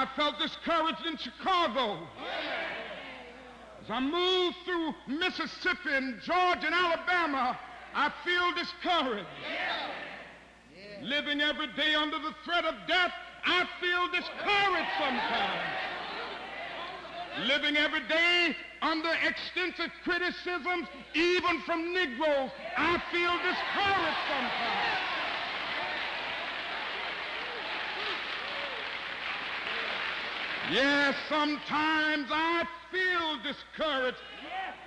I felt discouraged in Chicago. As I move through Mississippi and Georgia and Alabama, I feel discouraged. Living every day under the threat of death, I feel discouraged sometimes. Living every day under extensive criticisms, even from Negroes, I feel discouraged sometimes. Yes, sometimes I feel discouraged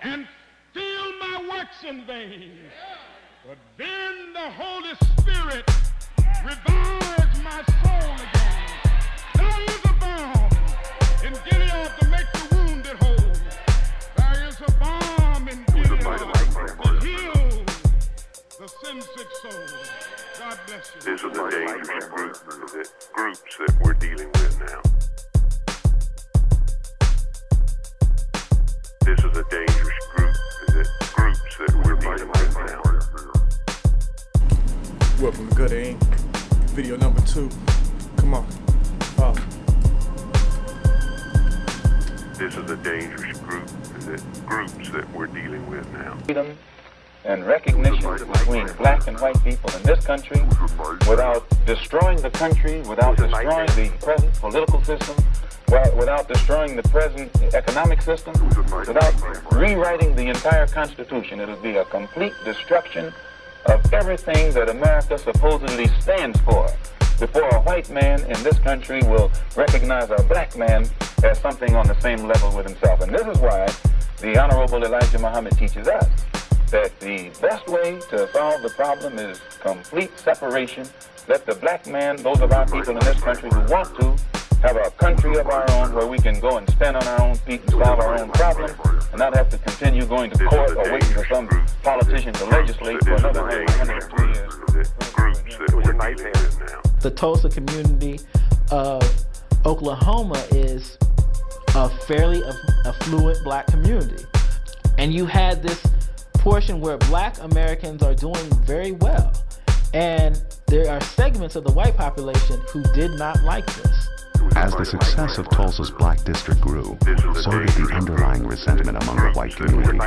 and feel my works in vain. But then the Holy Spirit revives my soul again. There is a balm in Gilead to make the wounded whole. There is a balm in Gilead to heal the sin-sick soul. God bless you. This is a dangerous groups that we're dealing with now. This is a dangerous groups that we're dealing with now. Welcome to Good Aim. Video number 2. Come on. Follow. This is a dangerous groups that we're dealing with now. Freedom and recognition between black and white people in this country without destroying the country, without destroying the present political system, without destroying the present economic system, without rewriting the entire Constitution. It would be a complete destruction of everything that America supposedly stands for, before a white man in this country will recognize a black man as something on the same level with himself. And this is why the Honorable Elijah Muhammad teaches us that the best way to solve the problem is complete separation. Let the black man, those of our people in this country who want to, have a country of our own where we can go and stand on our own feet and solve our own problems and not have to continue going to court or waiting for some politician to legislate for another 102 years. The Tulsa community of Oklahoma is a fairly affluent black community. And you had this portion where black Americans are doing very well. And there are segments of the white population who did not like this. As the success of Tulsa's black district grew, so did the underlying resentment among the white community.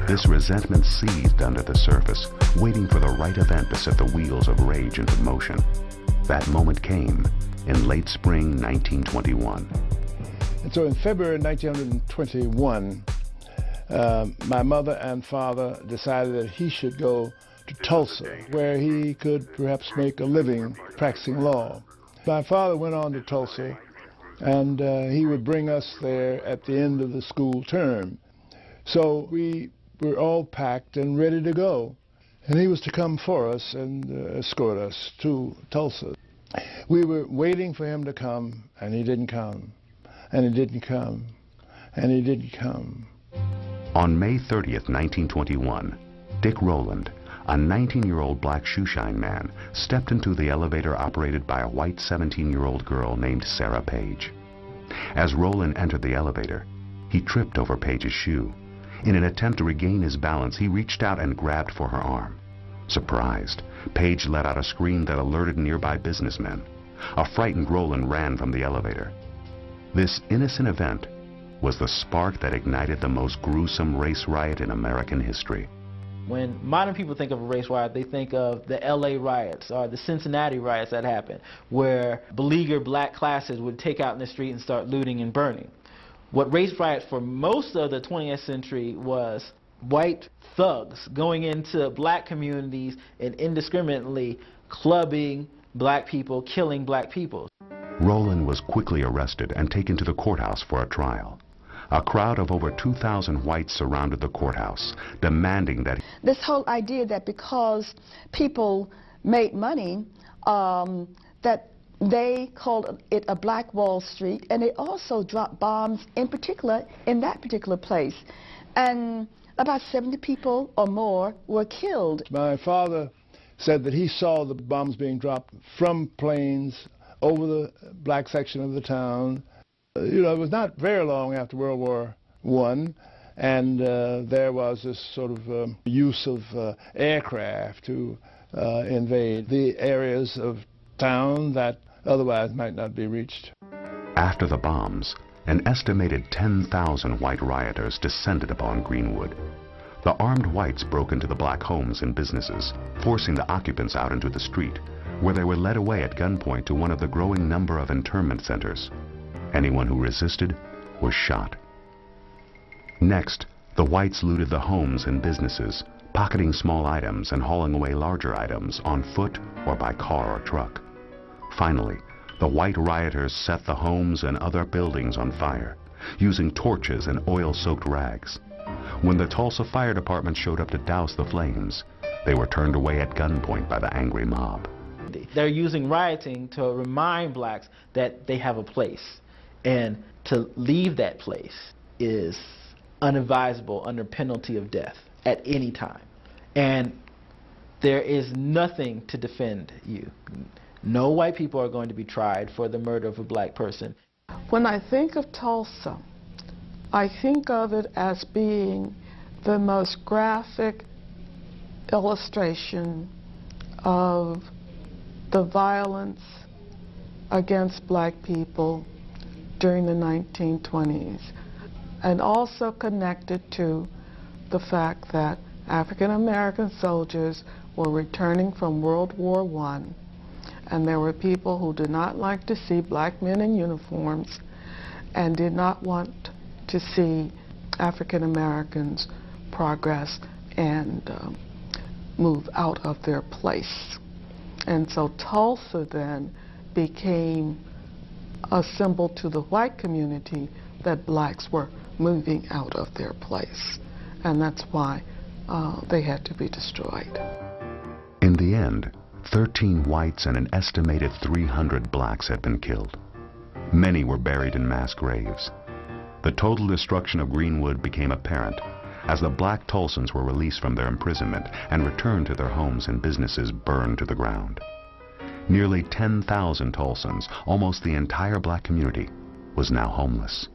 This resentment seethed under the surface, waiting for the right event to set the wheels of rage into motion. That moment came in late spring 1921. And so in February 1921, my mother and father decided that he should go to Tulsa, where he could perhaps make a living practicing law. My father went on to Tulsa, and he would bring us there at the end of the school term. So we were all packed and ready to go. And he was to come for us and escort us to Tulsa. We were waiting for him to come, and he didn't come, and he didn't come, and he didn't come. On May 30th, 1921, Dick Rowland, a 19-year-old black shoeshine man, stepped into the elevator operated by a white 17-year-old girl named Sarah Page. As Rowland entered the elevator, he tripped over Page's shoe. In an attempt to regain his balance, he reached out and grabbed for her arm. Surprised, Page let out a scream that alerted nearby businessmen. A frightened Rowland ran from the elevator. This innocent event was the spark that ignited the most gruesome race riot in American history. When modern people think of a race riot, they think of the LA riots or the Cincinnati riots that happened, where beleaguered black classes would take out in the street and start looting and burning. What race riots for most of the 20th century was white thugs going into black communities and indiscriminately clubbing black people, killing black people. Rowland was quickly arrested and taken to the courthouse for a trial. A crowd of over 2,000 whites surrounded the courthouse, demanding that this whole idea that because people made money, that they called it a Black Wall Street, and they also dropped bombs in particular in that particular place. And about 70 people or more were killed. My father said that he saw the bombs being dropped from planes over the black section of the town. You know, it was not very long after World War I, and there was this sort of use of aircraft to invade the areas of town that otherwise might not be reached. After the bombs, an estimated 10,000 white rioters descended upon Greenwood. The armed whites broke into the black homes and businesses, forcing the occupants out into the street, where they were led away at gunpoint to one of the growing number of internment centers. Anyone who resisted was shot. Next, the whites looted the homes and businesses, pocketing small items and hauling away larger items on foot or by car or truck. Finally, the white rioters set the homes and other buildings on fire, using torches and oil-soaked rags. When the Tulsa Fire Department showed up to douse the flames, they were turned away at gunpoint by the angry mob. They're using rioting to remind blacks that they have a place, and to leave that place is unadvisable under penalty of death at any time. And there is nothing to defend you. No white people are going to be tried for the murder of a black person. When I think of Tulsa, I think of it as being the most graphic illustration of the violence against black people during the 1920s, and also connected to the fact that African American soldiers were returning from World War I, and there were people who did not like to see black men in uniforms and did not want to see African Americans progress and move out of their place. And so Tulsa then became a symbol to the white community that blacks were moving out of their place. And that's why they had to be destroyed. In the end, 13 whites and an estimated 300 blacks had been killed. Many were buried in mass graves. The total destruction of Greenwood became apparent as the black Tulsans were released from their imprisonment and returned to their homes and businesses burned to the ground. Nearly 10,000 Tulsans, almost the entire black community, was now homeless.